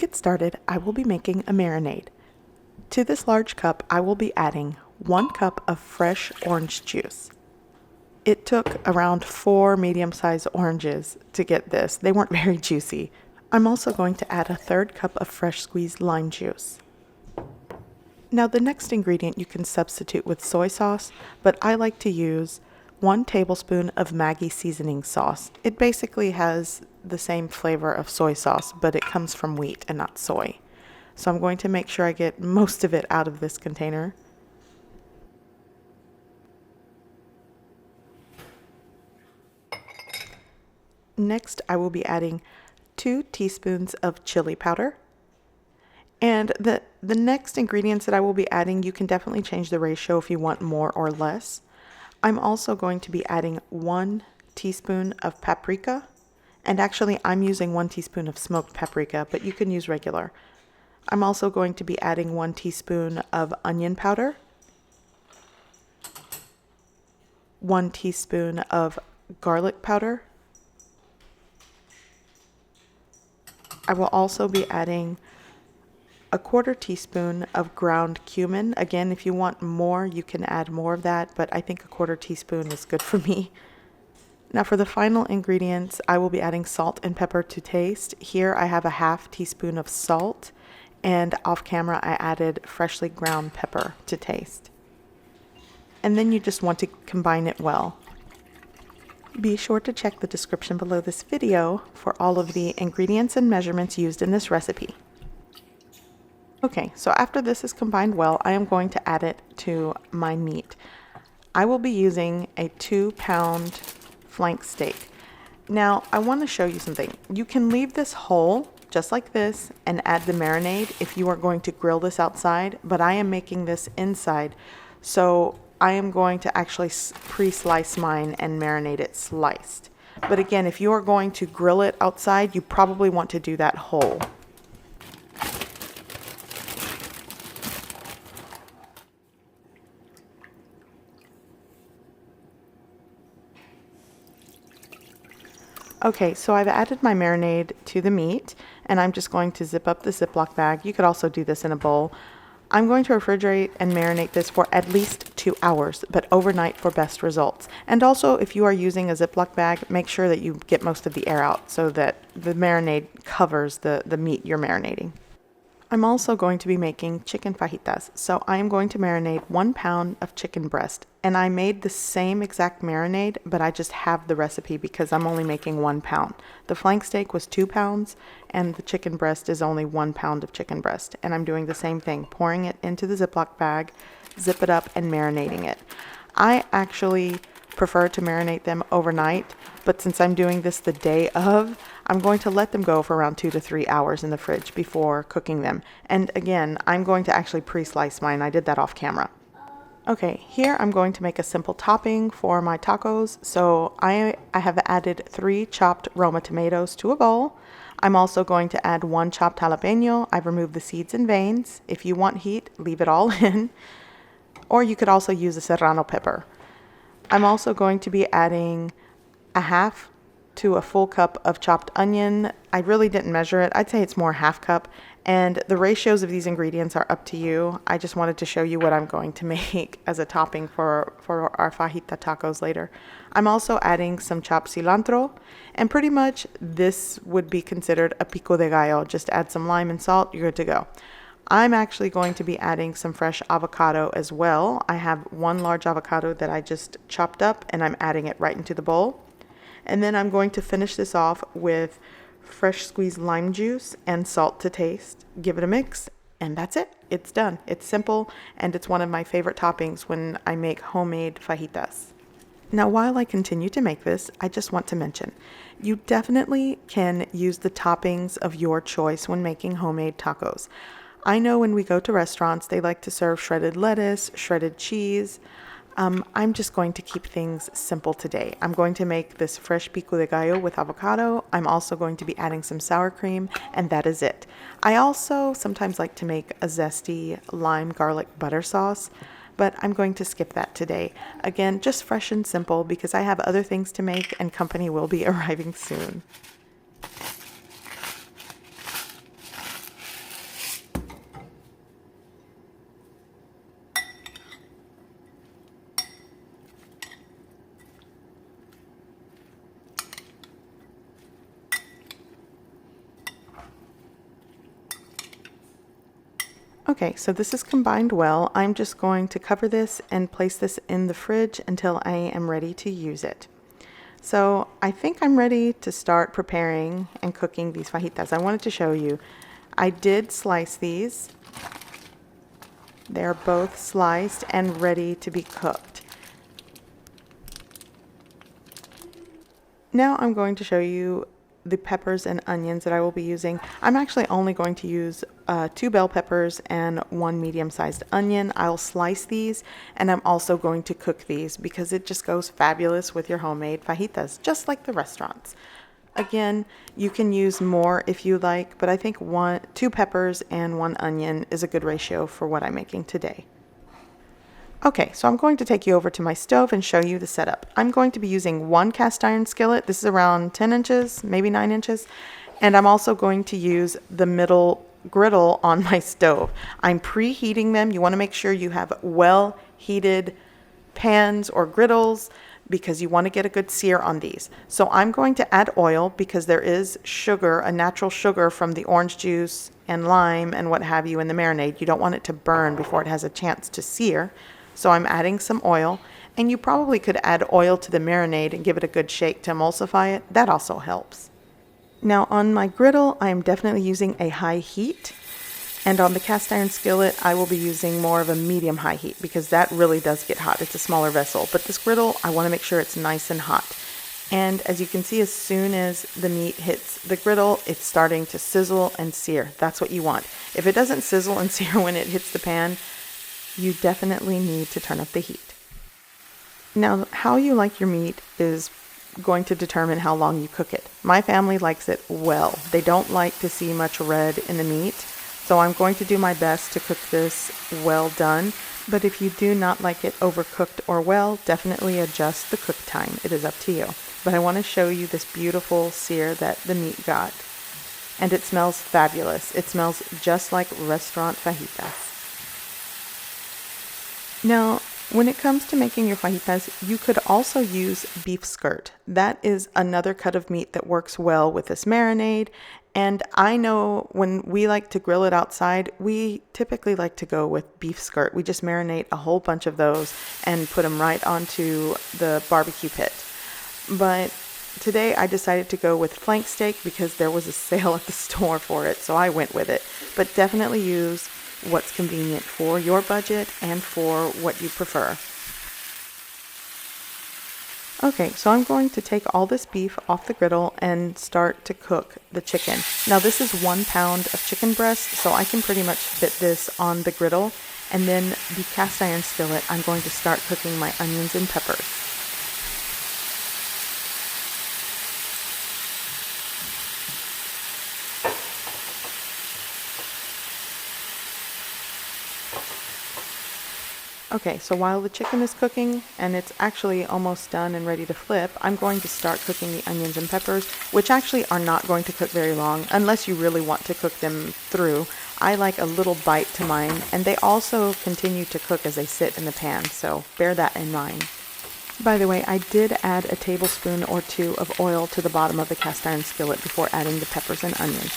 get started, I will be making a marinade. To this large cup, I will be adding 1 cup of fresh orange juice. It took around 4 medium-sized oranges to get this. They weren't very juicy. I'm also going to add a 1/3 cup of fresh squeezed lime juice. Now the next ingredient you can substitute with soy sauce, but I like to use 1 tablespoon of Maggi seasoning sauce. It basically has the same flavor of soy sauce, but it comes from wheat and not soy. So I'm going to make sure I get most of it out of this container. Next, I will be adding 2 teaspoons of chili powder. And the next ingredients that I will be adding, you can definitely change the ratio if you want more or less. I'm also going to be adding 1 teaspoon of paprika. And actually, I'm using 1 teaspoon of smoked paprika, but you can use regular. I'm also going to be adding 1 teaspoon of onion powder, 1 teaspoon of garlic powder. I will also be adding a 1/4 teaspoon of ground cumin. Again, if you want more, you can add more of that, but I think a 1/4 teaspoon is good for me. Now for the final ingredients, I will be adding salt and pepper to taste. Here I have a 1/2 teaspoon of salt, and off camera I added freshly ground pepper to taste. And then you just want to combine it well. Be sure to check the description below this video for all of the ingredients and measurements used in this recipe. Okay, so after this is combined well, I am going to add it to my meat. I will be using a 2-pound flank steak. Now, I want to show you something. You can leave this whole, just like this, and add the marinade if you are going to grill this outside, but I am making this inside, so I am going to actually pre-slice mine and marinate it sliced. But again, if you are going to grill it outside, you probably want to do that whole. Okay, so I've added my marinade to the meat, and I'm just going to zip up the Ziploc bag. You could also do this in a bowl. I'm going to refrigerate and marinate this for at least 2 hours, but overnight for best results. And also, if you are using a Ziploc bag, make sure that you get most of the air out so that the marinade covers the meat you're marinating. I'm also going to be making chicken fajitas, so I am going to marinate 1 pound of chicken breast. And I made the same exact marinade, but I just have the recipe because I'm only making 1 pound. The flank steak was 2 pounds, and the chicken breast is only 1 pound of chicken breast. And I'm doing the same thing, pouring it into the Ziploc bag, zip it up, and marinating it. I actually prefer to marinate them overnight, but since I'm doing this the day of, I'm going to let them go for around 2 to 3 hours in the fridge before cooking them. And again, I'm going to actually pre-slice mine. I did that off camera. Okay, here I'm going to make a simple topping for my tacos. So I have added 3 chopped Roma tomatoes to a bowl. I'm also going to add 1 chopped jalapeno. I've removed the seeds and veins. If you want heat, leave it all in. Or you could also use a serrano pepper. I'm also going to be adding a 1/2 to a full cup of chopped onion. I really didn't measure it. I'd say it's more 1/2 cup. And the ratios of these ingredients are up to you. I just wanted to show you what I'm going to make as a topping for our fajita tacos later. I'm also adding some chopped cilantro. And pretty much this would be considered a pico de gallo. Just add some lime and salt, you're good to go. I'm actually going to be adding some fresh avocado as well. I have 1 large avocado that I just chopped up, and I'm adding it right into the bowl. And then I'm going to finish this off with fresh squeezed lime juice and salt to taste. Give it a mix, and that's it. It's done. It's simple, and it's one of my favorite toppings when I make homemade fajitas. Now, while I continue to make this, I just want to mention, you definitely can use the toppings of your choice when making homemade tacos. I know when we go to restaurants, they like to serve shredded lettuce, shredded cheese. I'm just going to keep things simple today. I'm going to make this fresh pico de gallo with avocado. I'm also going to be adding some sour cream, and that is it. I also sometimes like to make a zesty lime garlic butter sauce, but I'm going to skip that today. Again, just fresh and simple because I have other things to make and company will be arriving soon. Okay, so this is combined well. I'm just going to cover this and place this in the fridge until I am ready to use it. So I think I'm ready to start preparing and cooking these fajitas. I wanted to show you. I did slice these. They're both sliced and ready to be cooked. Now I'm going to show you the peppers and onions that I will be using. I'm actually only going to use 2 bell peppers and 1 medium-sized onion. I'll slice these, and I'm also going to cook these because it just goes fabulous with your homemade fajitas, just like the restaurants. Again, you can use more if you like, but I think 2 peppers and 1 onion is a good ratio for what I'm making today. Okay, so I'm going to take you over to my stove and show you the setup. I'm going to be using 1 cast iron skillet. This is around 10 inches, maybe 9 inches. And I'm also going to use the middle griddle on my stove. I'm preheating them. You want to make sure you have well-heated pans or griddles because you want to get a good sear on these. So I'm going to add oil because there is sugar, a natural sugar from the orange juice and lime and what have you in the marinade. You don't want it to burn before it has a chance to sear. So I'm adding some oil, and you probably could add oil to the marinade and give it a good shake to emulsify it. That also helps. Now on my griddle, I am definitely using a high heat, and on the cast iron skillet, I will be using more of a medium high heat because that really does get hot. It's a smaller vessel, but this griddle, I want to make sure it's nice and hot. And as you can see, as soon as the meat hits the griddle, it's starting to sizzle and sear. That's what you want. If it doesn't sizzle and sear when it hits the pan, you definitely need to turn up the heat. Now, how you like your meat is going to determine how long you cook it. My family likes it well. They don't like to see much red in the meat, so I'm going to do my best to cook this well done. But if you do not like it overcooked or well, definitely adjust the cook time. It is up to you. But I want to show you this beautiful sear that the meat got. And it smells fabulous. It smells just like restaurant fajitas. Now, when it comes to making your fajitas, you could also use beef skirt. That is another cut of meat that works well with this marinade. And I know when we like to grill it outside, we typically like to go with beef skirt. We just marinate a whole bunch of those and put them right onto the barbecue pit. But today I decided to go with flank steak because there was a sale at the store for it, so I went with it. But definitely use what's convenient for your budget and for what you prefer. Okay, so I'm going to take all this beef off the griddle and start to cook the chicken. Now this is 1 pound of chicken breast, so I can pretty much fit this on the griddle. And then the cast iron skillet, I'm going to start cooking my onions and peppers. Okay, so while the chicken is cooking, and it's actually almost done and ready to flip, I'm going to start cooking the onions and peppers, which actually are not going to cook very long, unless you really want to cook them through. I like a little bite to mine, and they also continue to cook as they sit in the pan, so bear that in mind. By the way, I did add a tablespoon or 2 of oil to the bottom of the cast iron skillet before adding the peppers and onions.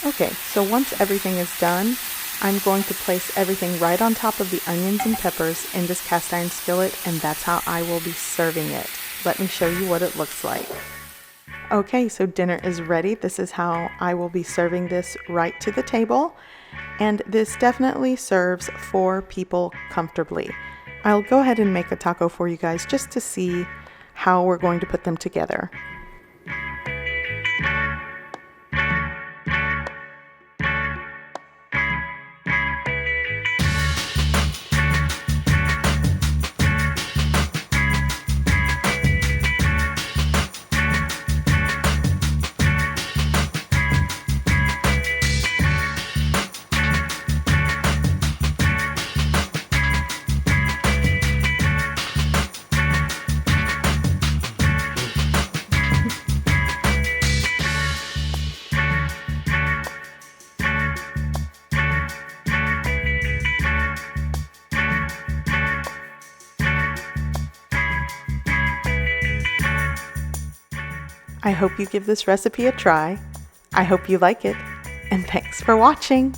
Okay, so once everything is done, I'm going to place everything right on top of the onions and peppers in this cast iron skillet, and that's how I will be serving it. Let me show you what it looks like. Okay, so dinner is ready. This is how I will be serving this right to the table, and this definitely serves 4 people comfortably. I'll go ahead and make a taco for you guys just to see how we're going to put them together. I hope you give this recipe a try. I hope you like it, and thanks for watching.